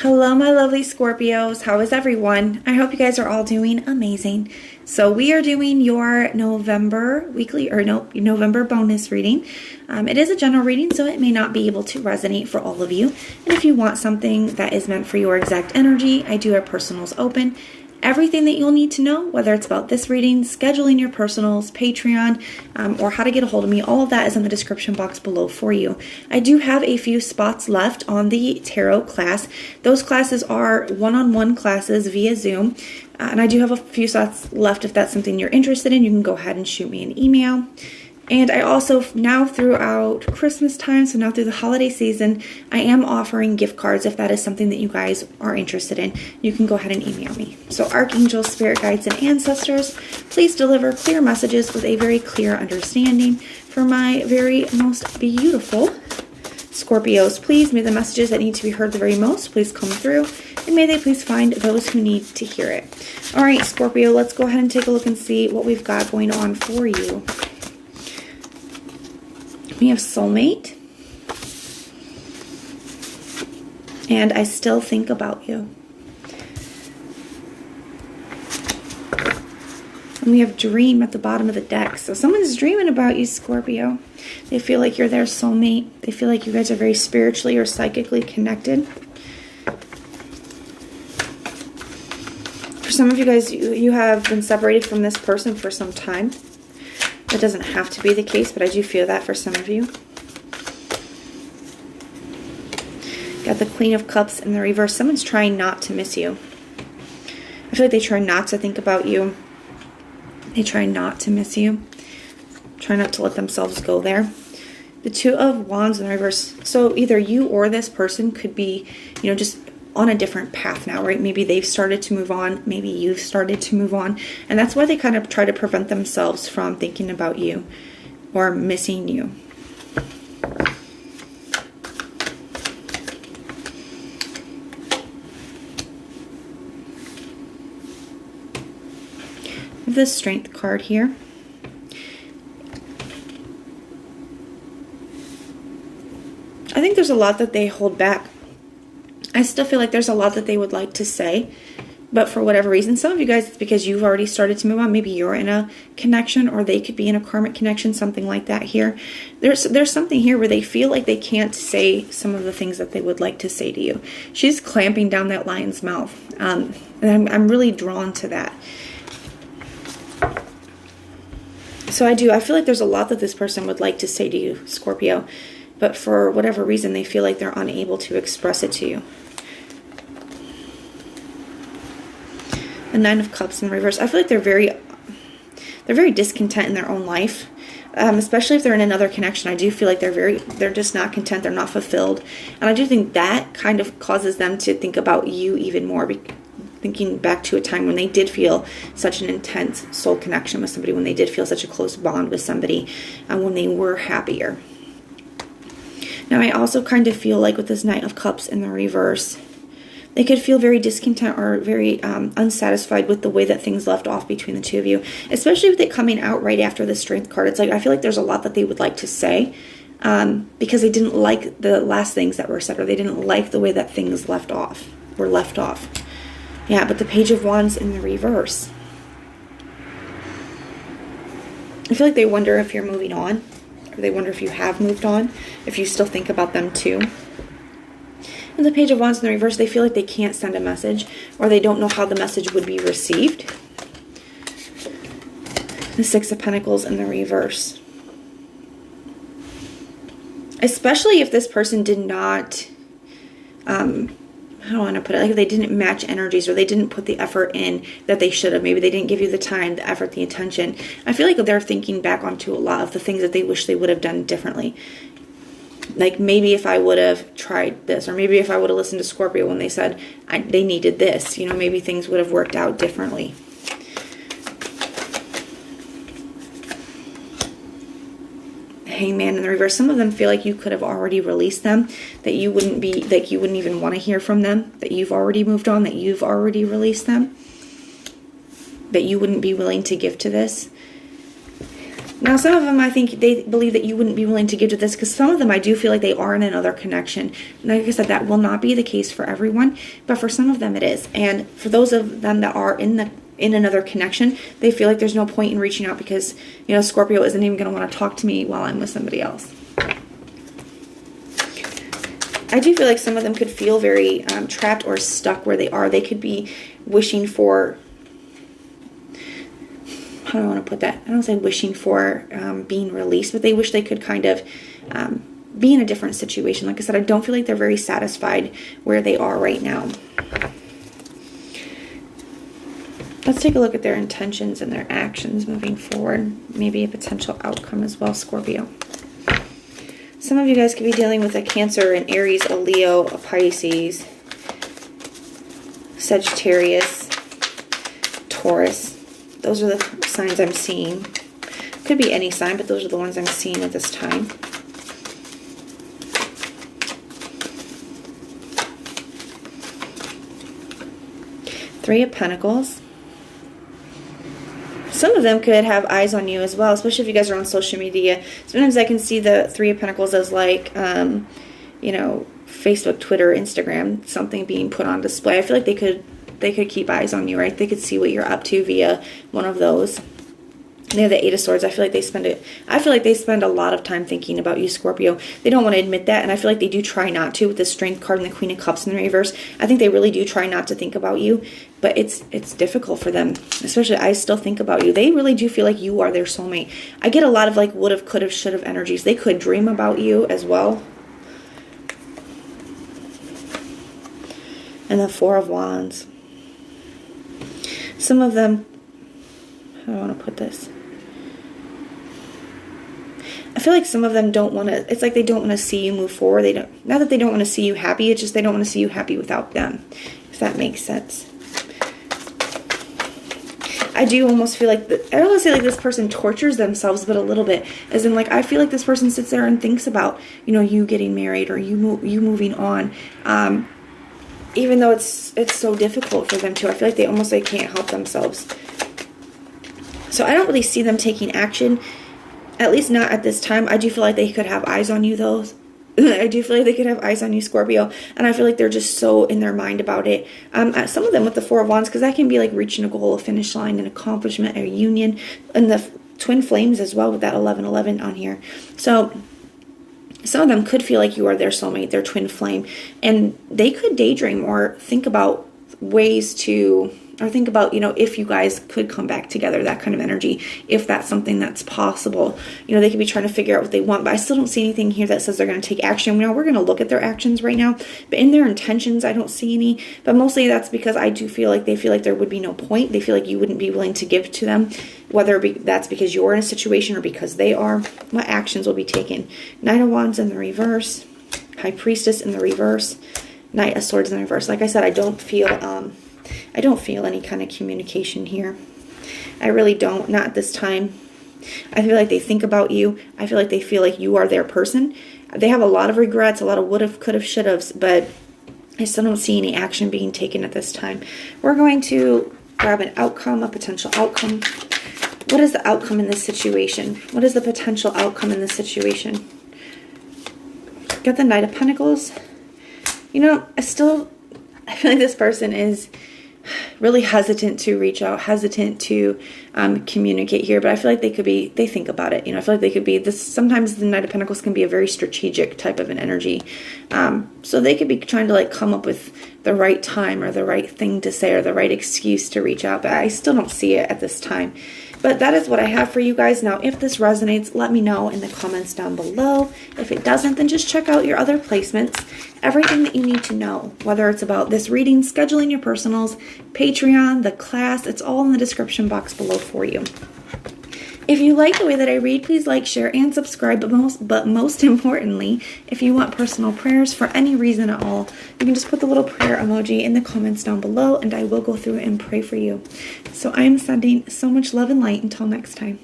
Hello, my lovely Scorpios. How is everyone? I hope you guys are all doing amazing. So we are doing your November November bonus reading. It is a general reading, so it may not be able to resonate for all of you. And if you want something that is meant for your exact energy, I do have personals open. Everything that you'll need to know, whether it's about this reading, scheduling your personals, Patreon, or how to get a hold of me, all of that is in the description box below for you. I do have a few spots left on the tarot class. Those classes are one-on-one classes via Zoom, and I do have a few slots left. If that's something you're interested in, you can go ahead and shoot me an email. And I also, now throughout Christmas time, so now through the holiday season, I am offering gift cards if that is something that you guys are interested in. You can go ahead and email me. So archangels, spirit guides, and ancestors, please deliver clear messages with a very clear understanding for my very most beautiful Scorpios. Please, may the messages that need to be heard the very most please come through, and may they please find those who need to hear it. All right, Scorpio, let's go ahead and take a look and see what we've got going on for you. We have soulmate, and I still think about you. And we have dream at the bottom of the deck. So someone's dreaming about you, Scorpio. They feel like you're their soulmate. They feel like you guys are very spiritually or psychically connected. For some of you guys, you have been separated from this person for some time. That doesn't have to be the case, but I do feel that for some of you. Got the Queen of Cups in the reverse. Someone's trying not to miss you. I feel like they try not to think about you. They try not to miss you. Try not to let themselves go there. The Two of Wands in the reverse. So either you or this person could be, just on a different path now, right? Maybe they've started to move on. Maybe you've started to move on. And that's why they kind of try to prevent themselves from thinking about you or missing you. The Strength card here. I think there's a lot that they hold back. I still feel like there's a lot that they would like to say, but for whatever reason, some of you guys, it's because you've already started to move on. Maybe you're in a connection, or they could be in a karmic connection, something like that here. There's something here where they feel like they can't say some of the things that they would like to say to you. She's clamping down that lion's mouth, and I'm really drawn to that. So I feel like there's a lot that this person would like to say to you, Scorpio, but for whatever reason, they feel like they're unable to express it to you. The Nine of Cups in reverse. I feel like they're very discontent in their own life, especially if they're in another connection. I do feel like they're just not content. They're not fulfilled, and I do think that kind of causes them to think about you even more. Thinking back to a time when they did feel such an intense soul connection with somebody, when they did feel such a close bond with somebody, and when they were happier. Now, I also kind of feel like with this Knight of Cups in the reverse, they could feel very discontent or very unsatisfied with the way that things left off between the two of you, especially with it coming out right after the Strength card. It's like, I feel like there's a lot that they would like to say because they didn't like the last things that were said, or they didn't like the way that things were left off. Yeah, but the Page of Wands in the reverse. I feel like they wonder if you're moving on, or they wonder if you have moved on, if you still think about them too. And the Page of Wands in the reverse, they feel like they can't send a message, or they don't know how the message would be received. The Six of Pentacles in the reverse. Especially if this person did not, I don't want to put it, like if they didn't match energies, or they didn't put the effort in that they should have. Maybe they didn't give you the time, the effort, the attention. I feel like they're thinking back onto a lot of the things that they wish they would have done differently. Like, maybe if I would have tried this, or maybe if I would have listened to Scorpio when they said they needed this, maybe things would have worked out differently. Hangman in the reverse. Some of them feel like you could have already released them, that you wouldn't even want to hear from them, that you've already moved on, that you've already released them, that you wouldn't be willing to give to this. Now, some of them, I think they believe that you wouldn't be willing to give to this, because some of them, I do feel like they are in another connection. And like I said, that will not be the case for everyone, but for some of them it is. And for those of them that are in another connection, they feel like there's no point in reaching out because, you know, Scorpio isn't even going to want to talk to me while I'm with somebody else. I do feel like some of them could feel very trapped or stuck where they are. They could be wishing for, how do I want to put that? I don't say wishing for being released, but they wish they could kind of be in a different situation. Like I said, I don't feel like they're very satisfied where they are right now. Let's take a look at their intentions and their actions moving forward. Maybe a potential outcome as well, Scorpio. Some of you guys could be dealing with a Cancer, an Aries, a Leo, a Pisces, Sagittarius, Taurus. Those are the signs I'm seeing. Could be any sign, but those are the ones I'm seeing at this time. Three of Pentacles. Some of them could have eyes on you as well, especially if you guys are on social media. Sometimes I can see the Three of Pentacles as like, you know, Facebook, Twitter, Instagram, something being put on display. I feel like they could keep eyes on you, right? They could see what you're up to via one of those. They have the Eight of Swords. I feel like they spend a lot of time thinking about you, Scorpio. They don't want to admit that, and I feel like they do try not to with the Strength card and the Queen of Cups in the reverse. I think they really do try not to think about you, but it's difficult for them. Especially, I still think about you. They really do feel like you are their soulmate. I get a lot of like would've, could've, should've energies. They could dream about you as well. And the Four of Wands. Some of them, how do I want to put this? I feel like some of them don't want to, it's like they don't want to see you move forward. They don't, not that they don't want to see you happy, it's just they don't want to see you happy without them, if that makes sense. I do almost feel like, I don't want to say like this person tortures themselves, but a little bit. As in like, I feel like this person sits there and thinks about, you know, you getting married or you moving on. Even though it's so difficult for them to, I feel like they almost like can't help themselves. So I don't really see them taking action, at least not at this time. I do feel like they could have eyes on you though. I do feel like they could have eyes on you, Scorpio. And I feel like they're just so in their mind about it. Some of them with the Four of Wands, because that can be like reaching a goal, a finish line, an accomplishment, a union. And the Twin Flames as well with that 1111 on here. So some of them could feel like you are their soulmate, their twin flame. And they could daydream or think about ways to, or think about, you know, if you guys could come back together, that kind of energy, if that's something that's possible. You know, they could be trying to figure out what they want, but I still don't see anything here that says they're going to take action. You know, we're going to look at their actions right now, but in their intentions, I don't see any. But mostly that's because I do feel like they feel like there would be no point. They feel like you wouldn't be willing to give to them, whether that's because you're in a situation or because they are. What actions will be taken? Knight of Wands in the reverse, High Priestess in the reverse, Knight of Swords in the reverse. Like I said, I don't feel any kind of communication here. I really don't. Not at this time. I feel like they think about you. I feel like they feel like you are their person. They have a lot of regrets, a lot of would've, could've, should've's, but I still don't see any action being taken at this time. We're going to grab an outcome, a potential outcome. What is the outcome in this situation? What is the potential outcome in this situation? Got the Knight of Pentacles. You know, I feel like this person is really hesitant to reach out, hesitant to communicate here, but I feel like they think about it. You know, I feel like they could be this. Sometimes the Knight of Pentacles can be a very strategic type of an energy. So they could be trying to like come up with the right time or the right thing to say or the right excuse to reach out, but I still don't see it at this time. But that is what I have for you guys. Now, if this resonates, let me know in the comments down below. If it doesn't, then just check out your other placements. Everything that you need to know, whether it's about this reading, scheduling your personals, Patreon, the class, it's all in the description box below for you. If you like the way that I read, please like, share, and subscribe. But most importantly, if you want personal prayers for any reason at all, you can just put the little prayer emoji in the comments down below, and I will go through and pray for you. So I am sending so much love and light. Until next time.